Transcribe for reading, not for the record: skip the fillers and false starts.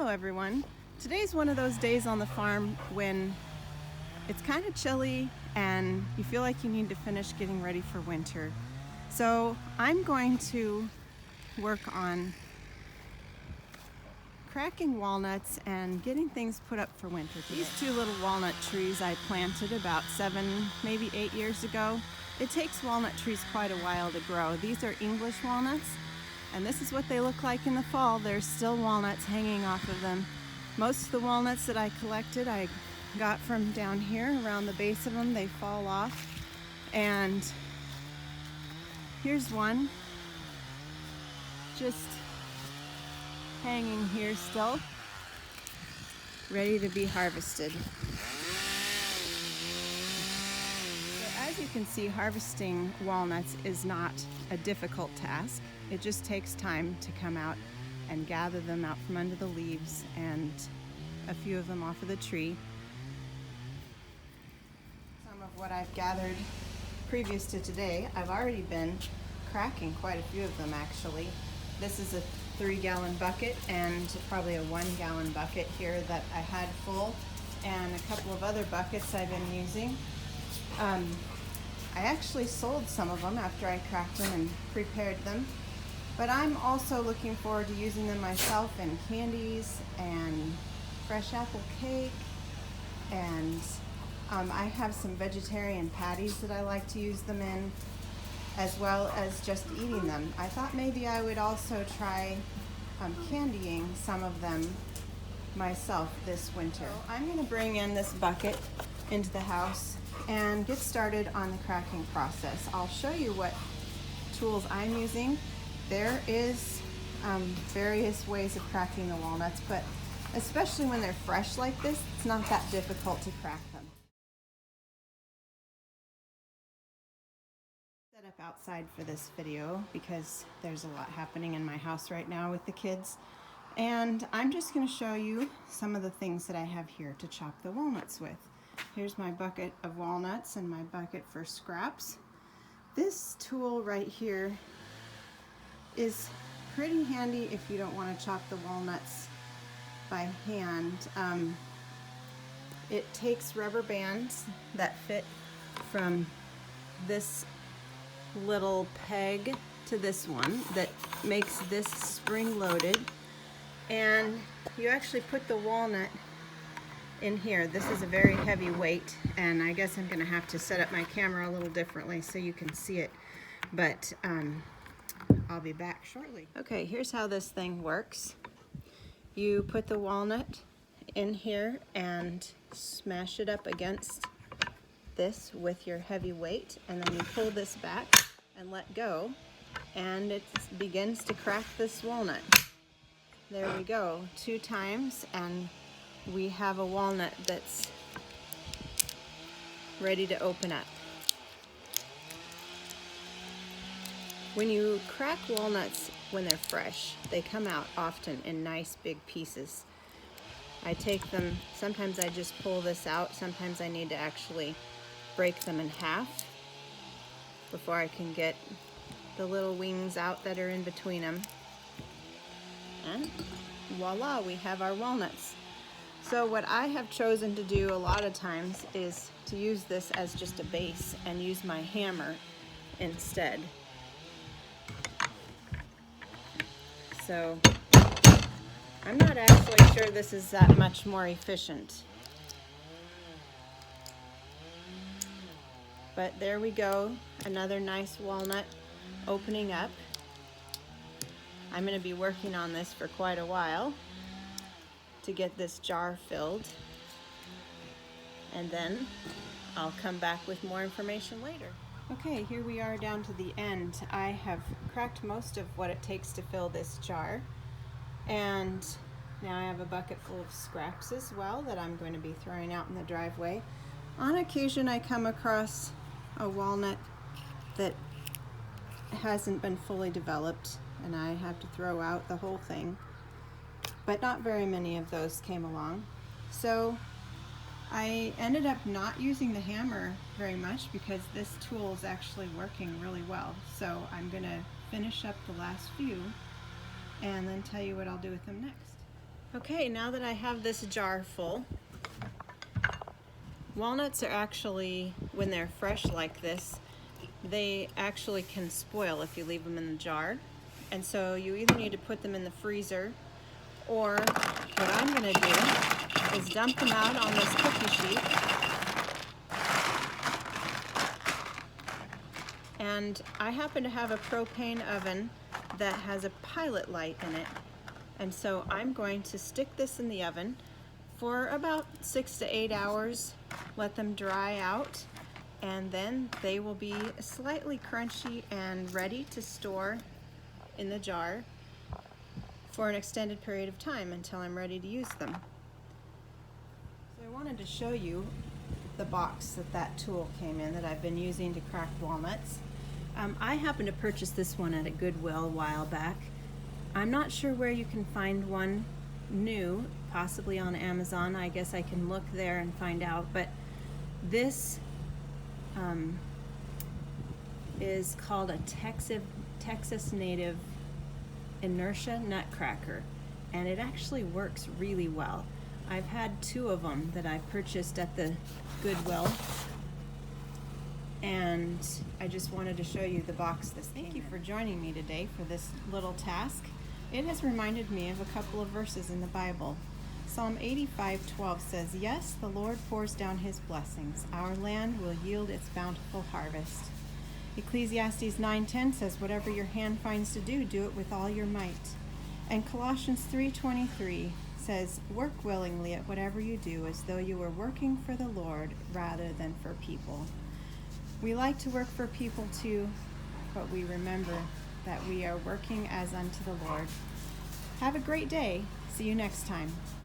everyone. Today's one of those days on the farm when it's kind of chilly and you feel like you need to finish getting ready for winter. So I'm going to work on cracking walnuts and getting things put up for winter today. These two little walnut trees I planted about 7, maybe 8 years ago. It takes walnut trees quite a while to grow. These are English walnuts, and this is what they look like in the fall. There's still walnuts hanging off of them. Most of the walnuts that I collected I got from down here around the base of them. They fall off, and here's one just hanging here still, ready to be harvested. So as you can see, harvesting walnuts is not a difficult task. It just takes time to come out and gather them out from under the leaves and a few of them off of the tree. Some of what I've gathered previous to today, I've already been cracking quite a few of them actually. This is a 3-gallon bucket and probably a 1-gallon bucket here that I had full, and a couple of other buckets I've been using. I actually sold some of them after I cracked them and prepared them, but I'm also looking forward to using them myself in candies and fresh apple cake, and I have some vegetarian patties that I like to use them in, as well as just eating them. I thought maybe I would also try candying some of them myself this winter. So I'm going to bring in this bucket into the house and get started on the cracking process. I'll show you what tools I'm using. There is various ways of cracking the walnuts, but especially when they're fresh like this, it's not that difficult to crack them. Set up outside for this video because there's a lot happening in my house right now with the kids, and I'm just going to show you some of the things that I have here to chop the walnuts with. Here's my bucket of walnuts and my bucket for scraps. This tool right here is pretty handy if you don't want to chop the walnuts by hand. It takes rubber bands that fit from this little peg to this one that makes this spring loaded, and you actually put the walnut in here. This is a very heavy weight, and I guess I'm gonna have to set up my camera a little differently so you can see it, but I'll be back shortly. Okay, here's how this thing works. You put the walnut in here and smash it up against this with your heavy weight, and then you pull this back and let go, and it begins to crack this walnut. There we go, 2 times, and we have a walnut that's ready to open up. When you crack walnuts when they're fresh, they come out often in nice big pieces. I take them, sometimes I just pull this out, sometimes I need to actually break them in half before I can get the little wings out that are in between them. And voila, we have our walnuts. So what I have chosen to do a lot of times is to use this as just a base and use my hammer instead. So I'm not actually sure this is that much more efficient. But there we go, another nice walnut opening up. I'm going to be working on this for quite a while to get this jar filled, and then I'll come back with more information later. Okay, here we are down to the end. I have cracked most of what it takes to fill this jar, and now I have a bucket full of scraps as well that I'm going to be throwing out in the driveway. On occasion I come across a walnut that hasn't been fully developed and I have to throw out the whole thing, but not very many of those came along. So I ended up not using the hammer very much because this tool is actually working really well. So I'm going to finish up the last few and then tell you what I'll do with them next. Okay, now that I have this jar full, walnuts are actually, when they're fresh like this, they actually can spoil if you leave them in the jar. And so you either need to put them in the freezer, or what I'm going to do is dump them out on this cookie sheet. And I happen to have a propane oven that has a pilot light in it. And so I'm going to stick this in the oven for about 6 to 8 hours, let them dry out, and then they will be slightly crunchy and ready to store in the jar for an extended period of time until I'm ready to use them. So I wanted to show you the box that tool came in that I've been using to crack walnuts. I happened to purchase this one at a Goodwill a while back. I'm not sure where you can find one new, possibly on Amazon. I guess I can look there and find out, but this is called a Texas Native Inertia Nutcracker, and it actually works really well. I've had 2 of them that I purchased at the Goodwill, and I just wanted to show you the box this came in. Thank you for joining me today for this little task. It has reminded me of a couple of verses in the Bible. Psalm 85:12 says, "Yes, the Lord pours down his blessings. Our land will yield its bountiful harvest." Ecclesiastes 9:10 says, "Whatever your hand finds to do, do it with all your might." And Colossians 3:23 says, "Work willingly at whatever you do, as though you were working for the Lord rather than for people." We like to work for people too, but we remember that we are working as unto the Lord. Have a great day. See you next time.